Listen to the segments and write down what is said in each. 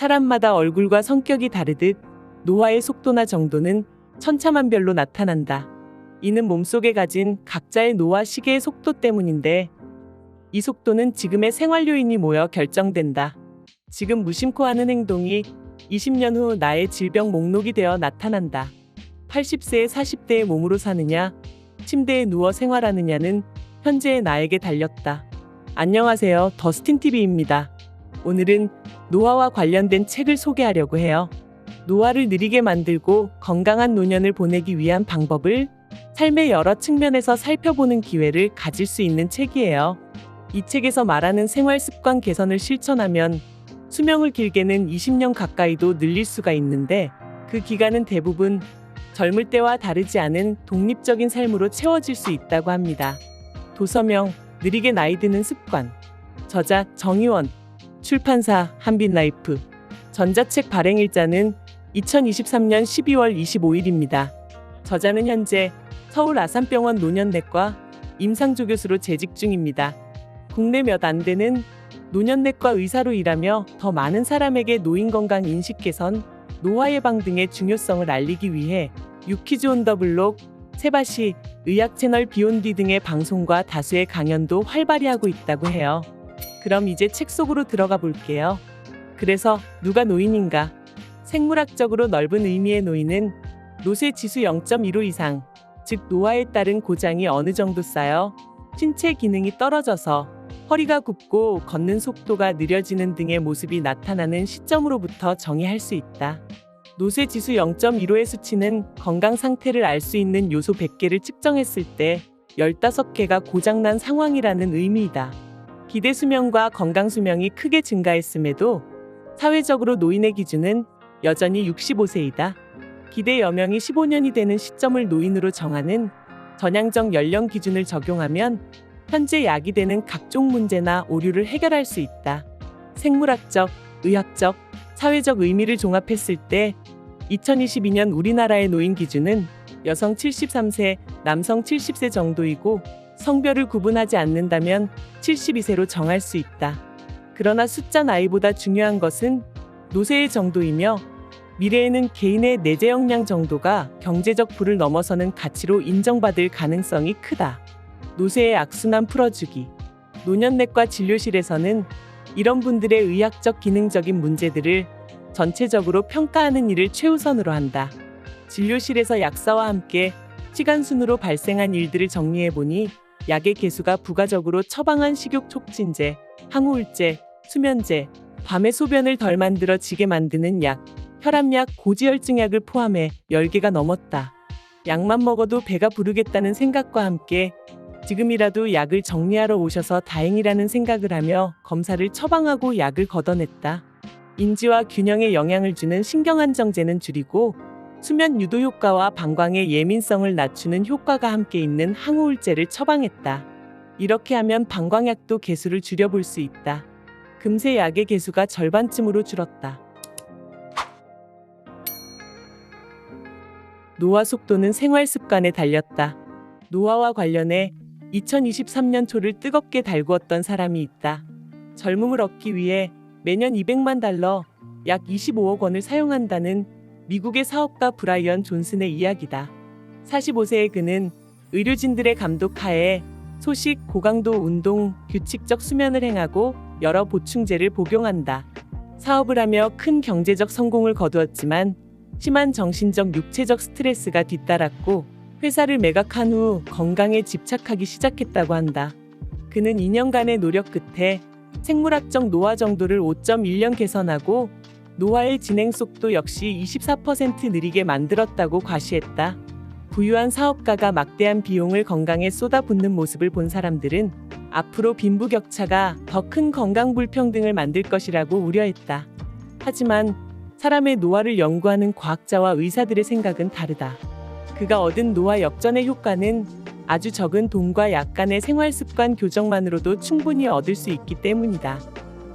사람마다 얼굴과 성격이 다르듯 노화의 속도나 정도는 천차만별로 나타난다. 이는 몸속에 가진 각자의 노화 시계의 속도 때문인데 이 속도는 지금의 생활 요인이 모여 결정된다. 지금 무심코 하는 행동이 20년 후 나의 질병 목록이 되어 나타난다. 80세에 40대의 몸으로 사느냐, 침대에 누워 생활하느냐는 현재의 나에게 달렸다. 안녕하세요. 더스틴TV입니다. 오늘은 노화와 관련된 책을 소개하려고 해요. 노화를 느리게 만들고 건강한 노년을 보내기 위한 방법을 삶의 여러 측면에서 살펴보는 기회를 가질 수 있는 책이에요. 이 책에서 말하는 생활 습관 개선을 실천하면 수명을 길게는 20년 가까이도 늘릴 수가 있는데 그 기간은 대부분 젊을 때와 다르지 않은 독립적인 삶으로 채워질 수 있다고 합니다. 도서명 느리게 나이 드는 습관, 저자 정의원, 출판사 한빛라이프, 전자책 발행일자는 2023년 12월 25일입니다. 저자는 현재 서울 아산병원 노년내과 임상조 교수로 재직 중입니다. 국내 몇 안 되는 노년내과 의사로 일하며 더 많은 사람에게 노인 건강 인식 개선, 노화 예방 등의 중요성을 알리기 위해 유퀴즈 온 더 블록, 세바시, 의학 채널 비욘디 등의 방송과 다수의 강연도 활발히 하고 있다고 해요. 그럼 이제 책 속으로 들어가 볼게요. 그래서 누가 노인인가? 생물학적으로 넓은 의미의 노인은 노쇠 지수 0.15 이상, 즉 노화에 따른 고장이 어느 정도 쌓여 신체 기능이 떨어져서 허리가 굽고 걷는 속도가 느려지는 등의 모습이 나타나는 시점으로부터 정의할 수 있다. 노쇠 지수 0.15의 수치는 건강 상태를 알 수 있는 요소 100개를 측정했을 때 15개가 고장난 상황이라는 의미이다. 기대 수명과 건강 수명이 크게 증가했음에도 사회적으로 노인의 기준은 여전히 65세이다. 기대 여명이 15년이 되는 시점을 노인으로 정하는 전향적 연령 기준을 적용하면 현재 야기되는 각종 문제나 오류를 해결할 수 있다. 생물학적, 의학적, 사회적 의미를 종합했을 때 2022년 우리나라의 노인 기준은 여성 73세, 남성 70세 정도이고 성별을 구분하지 않는다면 72세로 정할 수 있다. 그러나 숫자 나이보다 중요한 것은 노쇠의 정도이며 미래에는 개인의 내재 역량 정도가 경제적 부를 넘어서는 가치로 인정받을 가능성이 크다. 노쇠의 악순환 풀어주기. 노년내과 진료실에서는 이런 분들의 의학적 기능적인 문제들을 전체적으로 평가하는 일을 최우선으로 한다. 진료실에서 약사와 함께 시간 순으로 발생한 일들을 정리해보니 약의 개수가 부가적으로 처방한 식욕 촉진제, 항우울제, 수면제, 밤에 소변을 덜 만들어지게 만드는 약, 혈압약, 고지혈증약을 포함해 10개가 넘었다. 약만 먹어도 배가 부르겠다는 생각과 함께 지금이라도 약을 정리하러 오셔서 다행이라는 생각을 하며 검사를 처방하고 약을 걷어냈다. 인지와 균형에 영향을 주는 신경안정제는 줄이고 수면 유도 효과와 방광의 예민성을 낮추는 효과가 함께 있는 항우울제를 처방했다. 이렇게 하면 방광약도 개수를 줄여볼 수 있다. 금세 약의 개수가 절반쯤으로 줄었다. 노화 속도는 생활 습관에 달렸다. 노화와 관련해 2023년 초를 뜨겁게 달구었던 사람이 있다. 젊음을 얻기 위해 매년 $200만, 약 25억 원을 사용한다는 미국의 사업가 브라이언 존슨의 이야기다. 45세의 그는 의료진들의 감독 하에 소식, 고강도 운동, 규칙적 수면을 행하고 여러 보충제를 복용한다. 사업을 하며 큰 경제적 성공을 거두었지만 심한 정신적, 육체적 스트레스가 뒤따랐고 회사를 매각한 후 건강에 집착하기 시작했다고 한다. 그는 2년간의 노력 끝에 생물학적 노화 정도를 5.1년 개선하고 노화의 진행 속도 역시 24% 느리게 만들었다고 과시했다. 부유한 사업가가 막대한 비용을 건강에 쏟아붓는 모습을 본 사람들은 앞으로 빈부격차가 더 큰 건강 불평등을 만들 것이라고 우려했다. 하지만 사람의 노화를 연구하는 과학자와 의사들의 생각은 다르다. 그가 얻은 노화 역전의 효과는 아주 적은 돈과 약간의 생활습관 교정만으로도 충분히 얻을 수 있기 때문이다.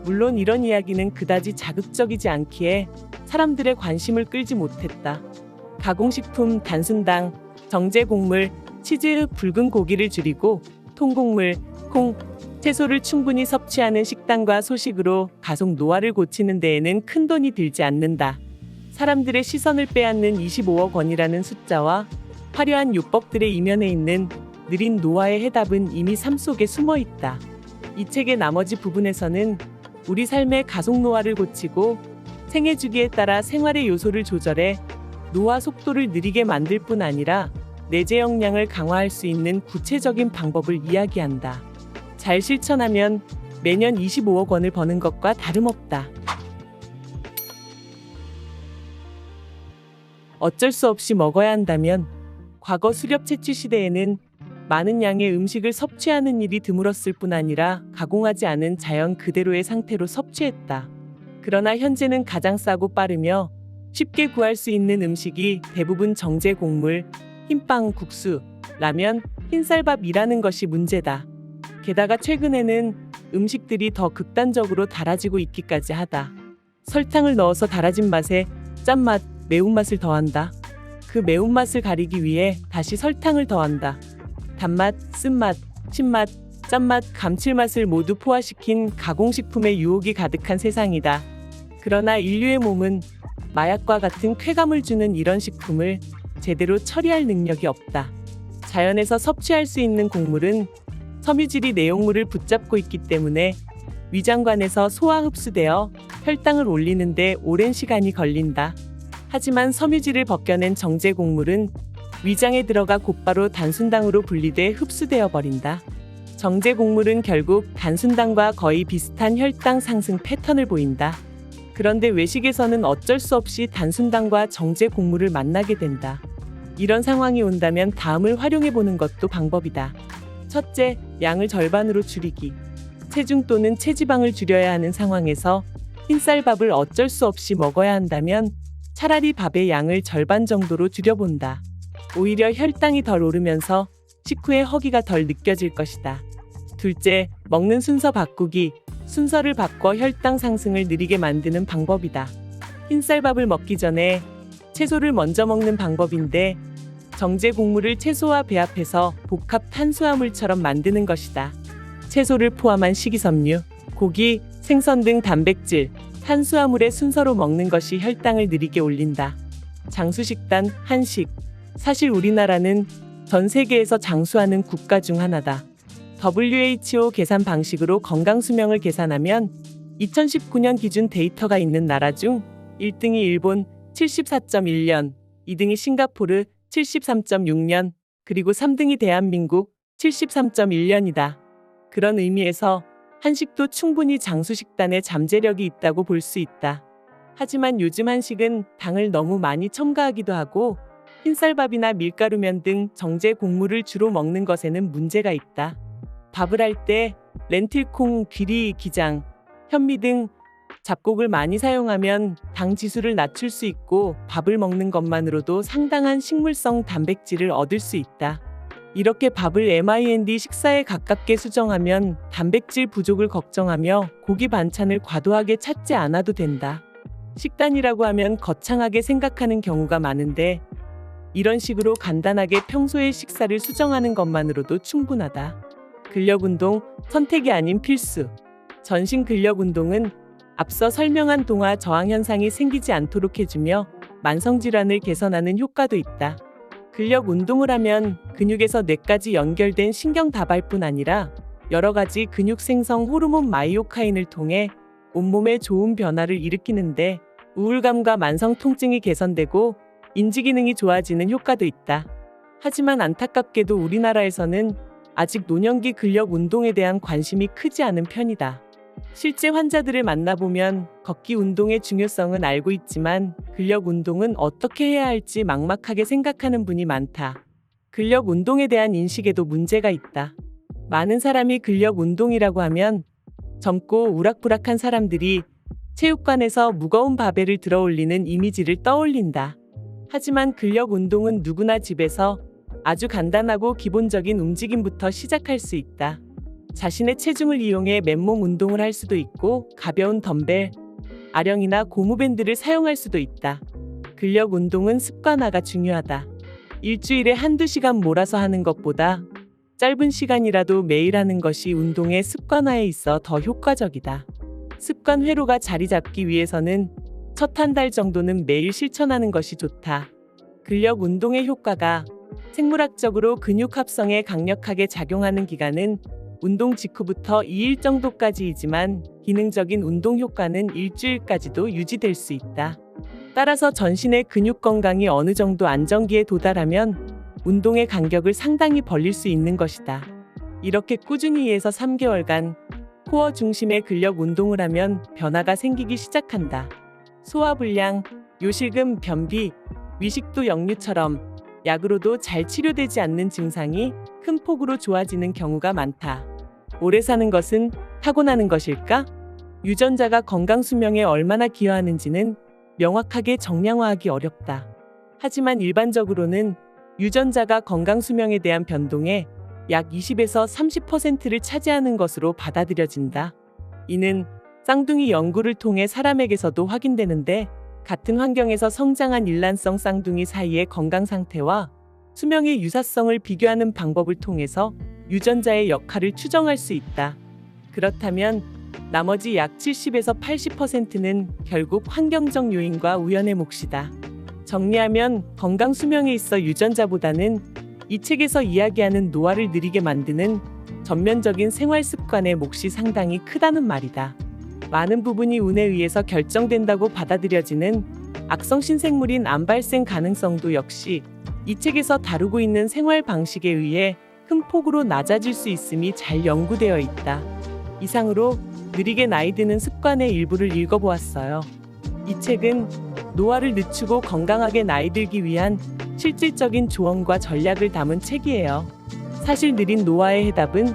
물론 이런 이야기는 그다지 자극적이지 않기에 사람들의 관심을 끌지 못했다. 가공식품, 단순당, 정제 곡물, 치즈, 붉은 고기를 줄이고 통곡물, 콩, 채소를 충분히 섭취하는 식단과 소식으로 가속 노화를 고치는 데에는 큰 돈이 들지 않는다. 사람들의 시선을 빼앗는 25억 원이라는 숫자와 화려한 요법들의 이면에 있는 느린 노화의 해답은 이미 삶 속에 숨어 있다. 이 책의 나머지 부분에서는 우리 삶의 가속 노화를 고치고 생애 주기에 따라 생활의 요소를 조절해 노화 속도를 느리게 만들 뿐 아니라 내재 역량을 강화할 수 있는 구체적인 방법을 이야기한다. 잘 실천하면 매년 25억 원을 버는 것과 다름없다. 어쩔 수 없이 먹어야 한다면 과거 수렵 채취 시대에는 많은 양의 음식을 섭취하는 일이 드물었을 뿐 아니라 가공하지 않은 자연 그대로의 상태로 섭취했다. 그러나 현재는 가장 싸고 빠르며 쉽게 구할 수 있는 음식이 대부분 정제 곡물, 흰빵, 국수, 라면, 흰쌀밥이라는 것이 문제다. 게다가 최근에는 음식들이 더 극단적으로 달아지고 있기까지 하다. 설탕을 넣어서 달아진 맛에 짠맛, 매운맛을 더한다. 그 매운맛을 가리기 위해 다시 설탕을 더한다. 단맛, 쓴맛, 신맛, 짠맛, 감칠맛을 모두 포화시킨 가공식품의 유혹이 가득한 세상이다. 그러나 인류의 몸은 마약과 같은 쾌감을 주는 이런 식품을 제대로 처리할 능력이 없다. 자연에서 섭취할 수 있는 곡물은 섬유질이 내용물을 붙잡고 있기 때문에 위장관에서 소화 흡수되어 혈당을 올리는 데 오랜 시간이 걸린다. 하지만 섬유질을 벗겨낸 정제 곡물은 위장에 들어가 곧바로 단순당으로 분리돼 흡수되어 버린다. 정제 곡물은 결국 단순당과 거의 비슷한 혈당 상승 패턴을 보인다. 그런데 외식에서는 어쩔 수 없이 단순당과 정제 곡물을 만나게 된다. 이런 상황이 온다면 다음을 활용해 보는 것도 방법이다. 첫째, 양을 절반으로 줄이기. 체중 또는 체지방을 줄여야 하는 상황에서 흰쌀밥을 어쩔 수 없이 먹어야 한다면 차라리 밥의 양을 절반 정도로 줄여본다. 오히려 혈당이 덜 오르면서 식후에 허기가 덜 느껴질 것이다. 둘째, 먹는 순서 바꾸기. 순서를 바꿔 혈당 상승을 느리게 만드는 방법이다. 흰쌀밥을 먹기 전에 채소를 먼저 먹는 방법인데 정제 곡물을 채소와 배합해서 복합 탄수화물처럼 만드는 것이다. 채소를 포함한 식이섬유, 고기, 생선 등 단백질, 탄수화물의 순서로 먹는 것이 혈당을 느리게 올린다. 장수식단, 한식. 사실 우리나라는 전 세계에서 장수하는 국가 중 하나다. WHO 계산 방식으로 건강수명을 계산하면 2019년 기준 데이터가 있는 나라 중 1등이 일본 74.1년, 2등이 싱가포르 73.6년, 그리고 3등이 대한민국 73.1년이다. 그런 의미에서 한식도 충분히 장수식단에 잠재력이 있다고 볼 수 있다. 하지만 요즘 한식은 당을 너무 많이 첨가하기도 하고 흰쌀밥이나 밀가루면 등 정제 곡물을 주로 먹는 것에는 문제가 있다. 밥을 할 때 렌틸콩, 귀리, 기장, 현미 등 잡곡을 많이 사용하면 당 지수를 낮출 수 있고 밥을 먹는 것만으로도 상당한 식물성 단백질을 얻을 수 있다. 이렇게 밥을 MIND 식사에 가깝게 수정하면 단백질 부족을 걱정하며 고기 반찬을 과도하게 찾지 않아도 된다. 식단이라고 하면 거창하게 생각하는 경우가 많은데 이런 식으로 간단하게 평소의 식사를 수정하는 것만으로도 충분하다. 근력운동, 선택이 아닌 필수. 전신 근력운동은 앞서 설명한 동화 저항 현상이 생기지 않도록 해주며 만성질환을 개선하는 효과도 있다. 근력 운동을 하면 근육에서 뇌까지 연결된 신경 다발뿐 아니라 여러 가지 근육 생성 호르몬 마이오카인을 통해 온몸에 좋은 변화를 일으키는데 우울감과 만성 통증이 개선되고 인지 기능이 좋아지는 효과도 있다. 하지만 안타깝게도 우리나라에서는 아직 노년기 근력 운동에 대한 관심이 크지 않은 편이다. 실제 환자들을 만나보면 걷기 운동의 중요성은 알고 있지만 근력 운동은 어떻게 해야 할지 막막하게 생각하는 분이 많다. 근력 운동에 대한 인식에도 문제가 있다. 많은 사람이 근력 운동이라고 하면 젊고 우락부락한 사람들이 체육관에서 무거운 바벨을 들어 올리는 이미지를 떠올린다. 하지만 근력 운동은 누구나 집에서 아주 간단하고 기본적인 움직임부터 시작할 수 있다. 자신의 체중을 이용해 맨몸 운동을 할 수도 있고 가벼운 덤벨, 아령이나 고무밴드를 사용할 수도 있다. 근력 운동은 습관화가 중요하다. 일주일에 한두 시간 몰아서 하는 것보다 짧은 시간이라도 매일 하는 것이 운동의 습관화에 있어 더 효과적이다. 습관 회로가 자리 잡기 위해서는 첫 한 달 정도는 매일 실천하는 것이 좋다. 근력 운동의 효과가 생물학적으로 근육 합성에 강력하게 작용하는 기간은 운동 직후부터 2일 정도까지이지만 기능적인 운동 효과는 일주일까지도 유지될 수 있다. 따라서 전신의 근육 건강이 어느 정도 안정기에 도달하면 운동의 간격을 상당히 벌릴 수 있는 것이다. 이렇게 꾸준히 2에서 3개월간 코어 중심의 근력 운동을 하면 변화가 생기기 시작한다. 소화불량, 요실금, 변비, 위식도 역류처럼 약으로도 잘 치료되지 않는 증상이 큰 폭으로 좋아지는 경우가 많다. 오래 사는 것은 타고나는 것일까? 유전자가 건강 수명에 얼마나 기여하는지는 명확하게 정량화하기 어렵다. 하지만 일반적으로는 유전자가 건강 수명에 대한 변동의 약 20에서 30%를 차지하는 것으로 받아들여진다. 이는 쌍둥이 연구를 통해 사람에게서도 확인되는데, 같은 환경에서 성장한 일란성 쌍둥이 사이의 건강 상태와 수명의 유사성을 비교하는 방법을 통해서 유전자의 역할을 추정할 수 있다. 그렇다면 나머지 약 70에서 80%는 결국 환경적 요인과 우연의 몫이다. 정리하면 건강 수명에 있어 유전자보다는 이 책에서 이야기하는 노화를 느리게 만드는 전면적인 생활 습관의 몫이 상당히 크다는 말이다. 많은 부분이 운에 의해서 결정된다고 받아들여지는 악성 신생물인 암 발생 가능성도 역시 이 책에서 다루고 있는 생활 방식에 의해 큰 폭으로 낮아질 수 있음이 잘 연구되어 있다. 이상으로 느리게 나이 드는 습관의 일부를 읽어보았어요. 이 책은 노화를 늦추고 건강하게 나이 들기 위한 실질적인 조언과 전략을 담은 책이에요. 사실 느린 노화의 해답은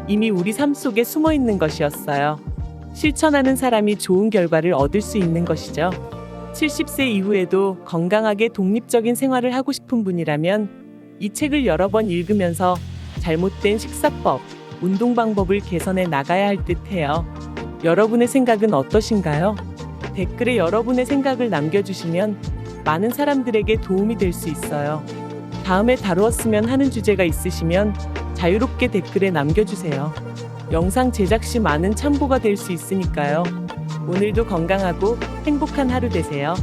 이미 우리 삶 속에 숨어 있는 것이었어요. 실천하는 사람이 좋은 결과를 얻을 수 있는 것이죠. 70세 이후에도 건강하게 독립적인 생활을 하고 싶은 분이라면 이 책을 여러 번 읽으면서 잘못된 식사법, 운동 방법을 개선해 나가야 할 듯해요. 여러분의 생각은 어떠신가요? 댓글에 여러분의 생각을 남겨주시면 많은 사람들에게 도움이 될 수 있어요. 다음에 다루었으면 하는 주제가 있으시면 자유롭게 댓글에 남겨주세요. 영상 제작 시 많은 참고가 될 수 있으니까요. 오늘도 건강하고 행복한 하루 되세요.